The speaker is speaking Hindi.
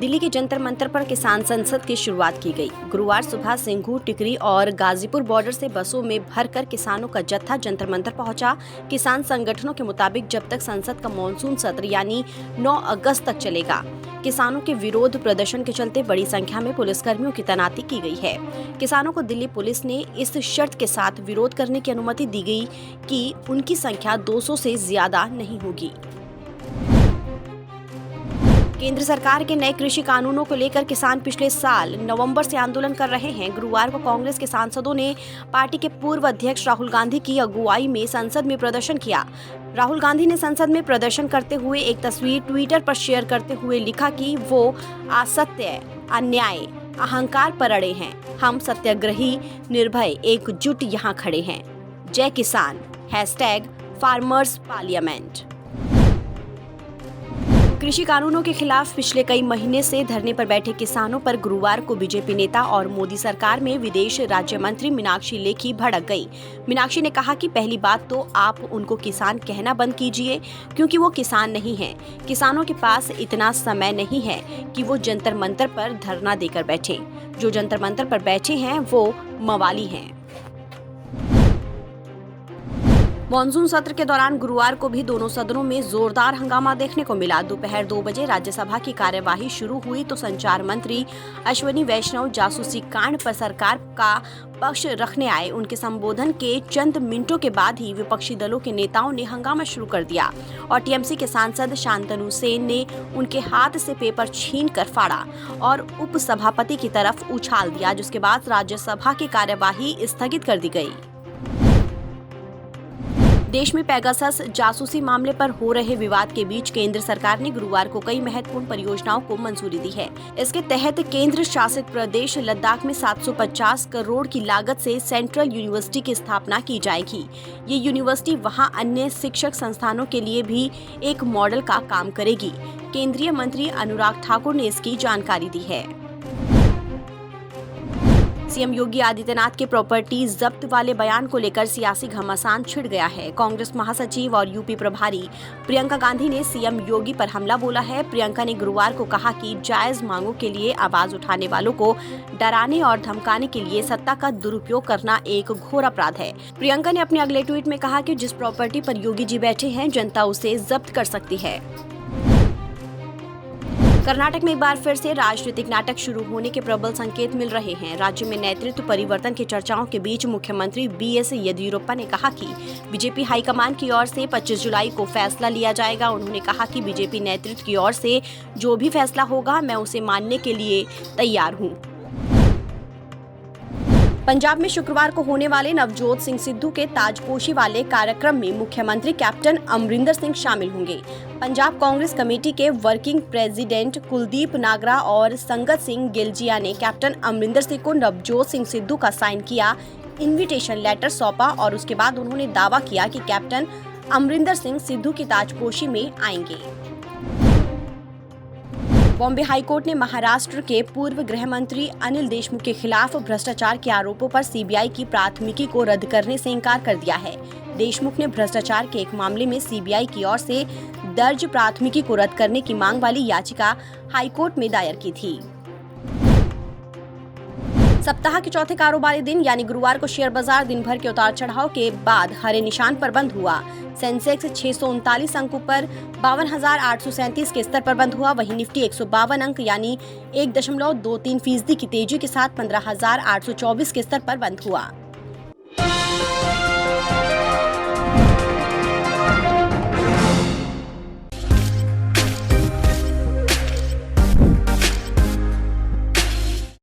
दिल्ली के जंतर मंतर पर किसान संसद की शुरुआत की गई। गुरुवार सुबह सिंघू, टिकरी और गाजीपुर बॉर्डर से बसों में भरकर किसानों का जत्था जंतर मंतर पहुंचा। किसान संगठनों के मुताबिक जब तक संसद का मॉनसून सत्र यानी 9 अगस्त तक चलेगा, किसानों के विरोध प्रदर्शन के चलते बड़ी संख्या में पुलिसकर्मियों की तैनाती की गई है। किसानों को दिल्ली पुलिस ने इस शर्त के साथ विरोध करने की अनुमति दी गई कि उनकी संख्या 200 से ज्यादा नहीं होगी। केंद्र सरकार के नए कृषि कानूनों को लेकर किसान पिछले साल नवंबर से आंदोलन कर रहे हैं। गुरुवार को कांग्रेस के सांसदों ने पार्टी के पूर्व अध्यक्ष राहुल गांधी की अगुवाई में संसद में प्रदर्शन किया। राहुल गांधी ने संसद में प्रदर्शन करते हुए एक तस्वीर ट्विटर पर शेयर करते हुए लिखा कि वो असत्य, अन्याय, अहंकार पर अड़े हैं। हम सत्याग्रही निर्भय एकजुट यहाँ खड़े हैं। जय किसान, #फार्मर्स पार्लियामेंट। कृषि कानूनों के खिलाफ पिछले कई महीने से धरने पर बैठे किसानों पर गुरुवार को बीजेपी नेता और मोदी सरकार में विदेश राज्य मंत्री मीनाक्षी लेखी भड़क गई। मीनाक्षी ने कहा कि पहली बात तो आप उनको किसान कहना बंद कीजिए, क्योंकि वो किसान नहीं हैं। किसानों के पास इतना समय नहीं है कि वो जंतर मंतर पर धरना देकर बैठे। जो जंतर मंतर पर बैठे हैं वो मवाली हैं। मॉनसून सत्र के दौरान गुरुवार को भी दोनों सदनों में जोरदार हंगामा देखने को मिला। दोपहर 2 बजे राज्यसभा की कार्यवाही शुरू हुई तो संचार मंत्री अश्विनी वैष्णव जासूसी कांड पर सरकार का पक्ष रखने आए। उनके संबोधन के चंद मिनटों के बाद ही विपक्षी दलों के नेताओं ने हंगामा शुरू कर दिया और टीएमसी के सांसद शांतनु सेन ने उनके हाथ से पेपर छीन कर फाड़ा और उपसभापति की तरफ उछाल दिया, जिसके बाद राज्यसभा की कार्यवाही स्थगित कर दी गई। देश में पेगासस जासूसी मामले पर हो रहे विवाद के बीच केंद्र सरकार ने गुरुवार को कई महत्वपूर्ण परियोजनाओं को मंजूरी दी है। इसके तहत केंद्र शासित प्रदेश लद्दाख में 750 करोड़ की लागत से सेंट्रल यूनिवर्सिटी की स्थापना की जाएगी। ये यूनिवर्सिटी वहां अन्य शिक्षक संस्थानों के लिए भी एक मॉडल का काम करेगी। केंद्रीय मंत्री अनुराग ठाकुर ने इसकी जानकारी दी है। सीएम योगी आदित्यनाथ के प्रॉपर्टी जब्त वाले बयान को लेकर सियासी घमासान छिड़ गया है। कांग्रेस महासचिव और यूपी प्रभारी प्रियंका गांधी ने सीएम योगी पर हमला बोला है। प्रियंका ने गुरुवार को कहा कि जायज मांगों के लिए आवाज उठाने वालों को डराने और धमकाने के लिए सत्ता का दुरुपयोग करना एक घोर अपराध है। प्रियंका ने अपने अगले ट्वीट में कहा कि जिस प्रॉपर्टी पर योगी जी बैठे हैं, जनता उसे जब्त कर सकती है। कर्नाटक में एक बार फिर से राजनीतिक नाटक शुरू होने के प्रबल संकेत मिल रहे हैं। राज्य में नेतृत्व परिवर्तन की चर्चाओं के बीच मुख्यमंत्री BS येदियुरप्पा ने कहा कि बीजेपी हाईकमान की ओर से 25 जुलाई को फैसला लिया जाएगा। उन्होंने कहा कि बीजेपी नेतृत्व की ओर से जो भी फैसला होगा, मैं उसे मानने के लिए तैयार हूँ। पंजाब में शुक्रवार को होने वाले नवजोत सिंह सिद्धू के ताजपोशी वाले कार्यक्रम में मुख्यमंत्री कैप्टन अमरिंदर सिंह शामिल होंगे। पंजाब कांग्रेस कमेटी के वर्किंग प्रेसिडेंट कुलदीप नागरा और संगत सिंह गिलजिया ने कैप्टन अमरिंदर सिंह को नवजोत सिंह सिद्धू का साइन किया इन्विटेशन लेटर सौंपा और उसके बाद उन्होंने दावा किया कि कैप्टन अमरिंदर सिंह सिद्धू की ताजपोशी में आएंगे। बॉम्बे हाईकोर्ट ने महाराष्ट्र के पूर्व गृह मंत्री अनिल देशमुख के खिलाफ भ्रष्टाचार के आरोपों पर सीबीआई की प्राथमिकी को रद्द करने से इनकार कर दिया है। देशमुख ने भ्रष्टाचार के एक मामले में सीबीआई की ओर से दर्ज प्राथमिकी को रद्द करने की मांग वाली याचिका हाईकोर्ट में दायर की थी। सप्ताह के चौथे कारोबारी दिन यानी गुरुवार को शेयर बाजार दिन भर के उतार चढ़ाव के बाद हरे निशान पर बंद हुआ। सेंसेक्स 639 अंकों पर 52,837 के स्तर पर बंद हुआ। वहीं निफ्टी 152 अंक यानी 1.23% की तेजी के साथ 15,824 के स्तर पर बंद हुआ।